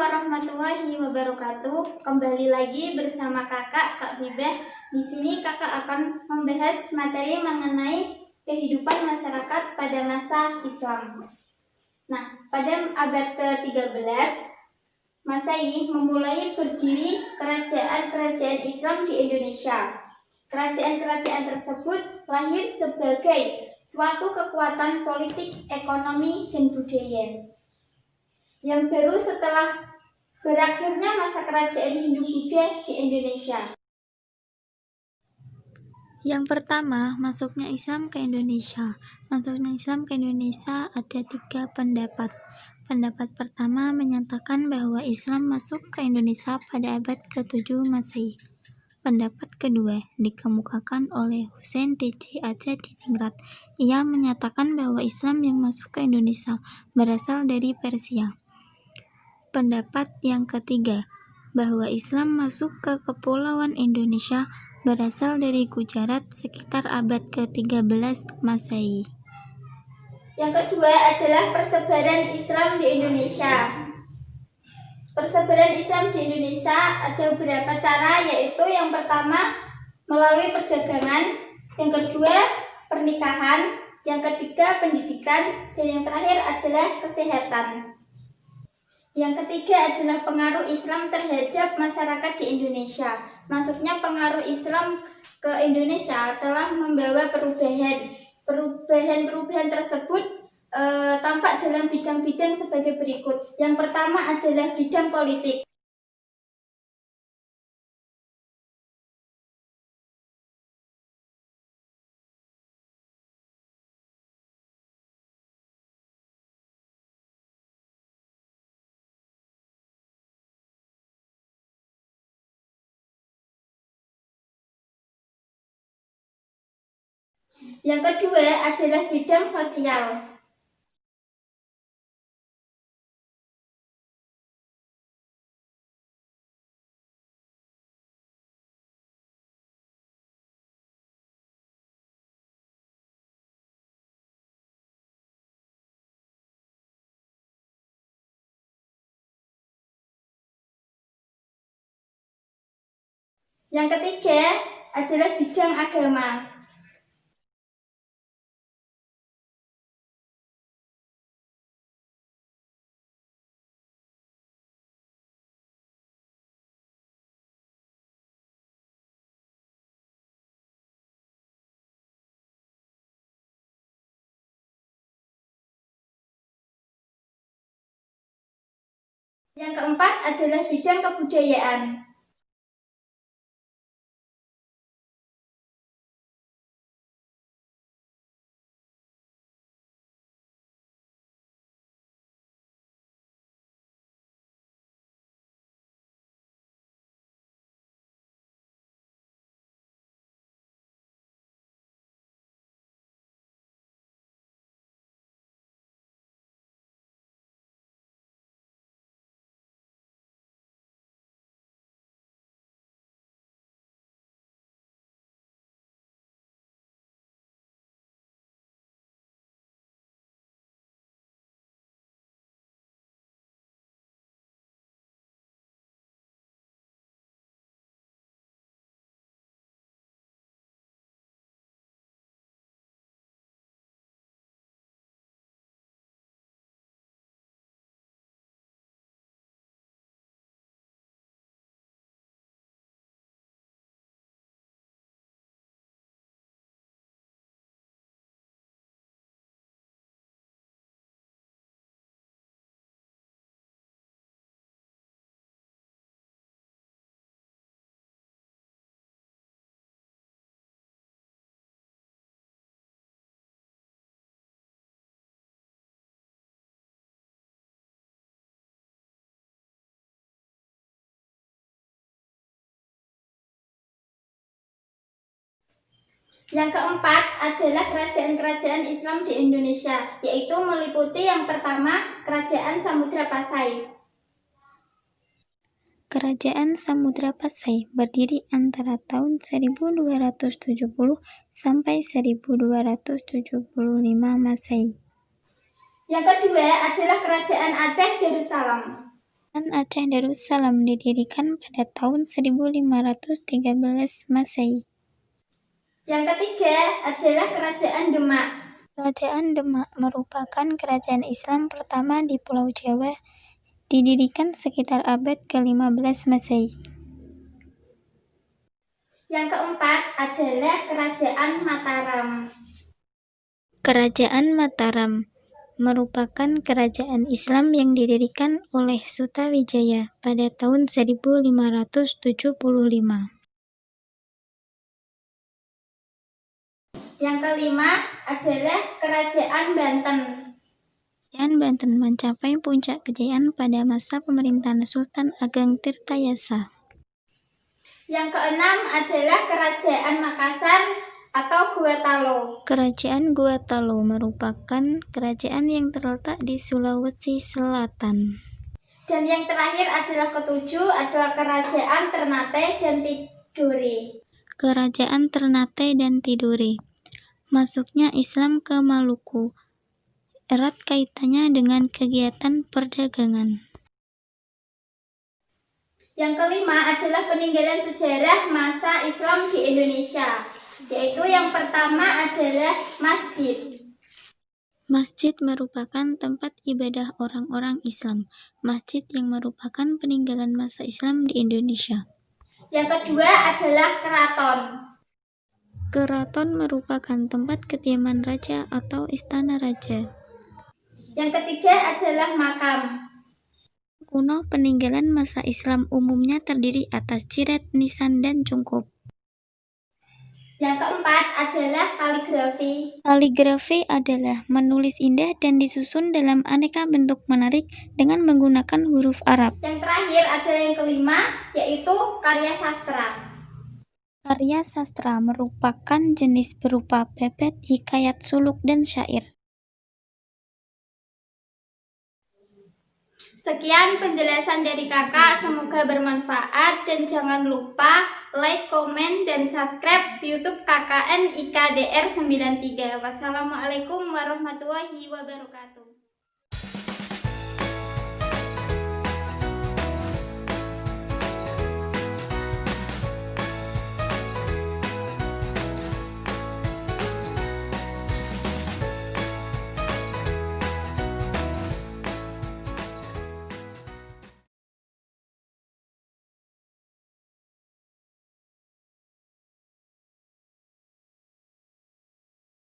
warahmatullahi wabarakatuh. Kembali lagi bersama Kak Bibeh. Di sini Kakak akan membahas materi mengenai kehidupan masyarakat pada masa Islam. Nah, pada abad ke-13 Masehi memulai berdiri kerajaan-kerajaan Islam di Indonesia. Kerajaan-kerajaan tersebut lahir sebagai suatu kekuatan politik, ekonomi, dan budaya yang baru setelah berakhirnya masa kerajaan Hindu-Buddha di Indonesia. Yang pertama, masuknya Islam ke Indonesia. Masuknya Islam ke Indonesia ada 3 pendapat. Pendapat pertama menyatakan bahwa Islam masuk ke Indonesia pada abad ke-7 Masehi. Pendapat kedua dikemukakan oleh Husain T.J. Aceh-Diningrat. Ia menyatakan bahwa Islam yang masuk ke Indonesia berasal dari Persia. Pendapat yang ketiga, bahwa Islam masuk ke Kepulauan Indonesia berasal dari Gujarat sekitar abad ke-13 Masehi. Yang kedua adalah persebaran Islam di Indonesia. Persebaran Islam di Indonesia ada beberapa cara, yaitu yang pertama melalui perdagangan, yang kedua pernikahan, yang ketiga pendidikan, dan yang terakhir adalah kesehatan. Yang ketiga adalah pengaruh Islam terhadap masyarakat di Indonesia. Masuknya pengaruh Islam ke Indonesia telah membawa perubahan. Perubahan tersebut tampak dalam bidang-bidang sebagai berikut. Yang pertama adalah bidang politik. Yang kedua adalah bidang sosial. Yang ketiga adalah bidang agama. Yang keempat adalah bidang kebudayaan. Yang keempat adalah kerajaan-kerajaan Islam di Indonesia, yaitu meliputi yang pertama Kerajaan Samudra Pasai. Kerajaan Samudra Pasai berdiri antara tahun 1270 sampai 1275 Masehi. Yang kedua adalah Kerajaan Aceh Darussalam. Aceh Darussalam didirikan pada tahun 1513 Masehi. Yang ketiga adalah Kerajaan Demak. Kerajaan Demak merupakan kerajaan Islam pertama di Pulau Jawa, didirikan sekitar abad ke-15 Masehi. Yang keempat adalah Kerajaan Mataram. Kerajaan Mataram merupakan kerajaan Islam yang didirikan oleh Sutawijaya pada tahun 1575. Yang kelima adalah Kerajaan Banten. Kerajaan Banten mencapai puncak kejayaan pada masa pemerintahan Sultan Ageng Tirtayasa. Yang keenam adalah Kerajaan Makassar atau Gorontalo. Kerajaan Gorontalo merupakan kerajaan yang terletak di Sulawesi Selatan. Dan yang terakhir adalah ketujuh adalah Kerajaan Ternate dan Tidore. Kerajaan Ternate dan Tidore. Masuknya Islam ke Maluku erat kaitannya dengan kegiatan perdagangan. Yang kelima adalah peninggalan sejarah masa Islam di Indonesia, yaitu yang pertama adalah masjid. Masjid merupakan tempat ibadah orang-orang Islam. Masjid yang merupakan peninggalan masa Islam di Indonesia. Yang kedua adalah keraton. Keraton merupakan tempat kediaman raja atau istana raja. Yang ketiga adalah makam. Kuno peninggalan masa Islam umumnya terdiri atas ciret, nisan, dan cungkup. Yang keempat adalah kaligrafi. Kaligrafi adalah menulis indah dan disusun dalam aneka bentuk menarik dengan menggunakan huruf Arab. Yang terakhir adalah yang kelima, yaitu karya sastra. Karya sastra merupakan jenis berupa pepet, hikayat, suluk, dan syair. Sekian penjelasan dari kakak, semoga bermanfaat dan jangan lupa like, komen, dan subscribe YouTube KKN IKDR 93. Wassalamualaikum warahmatullahi wabarakatuh.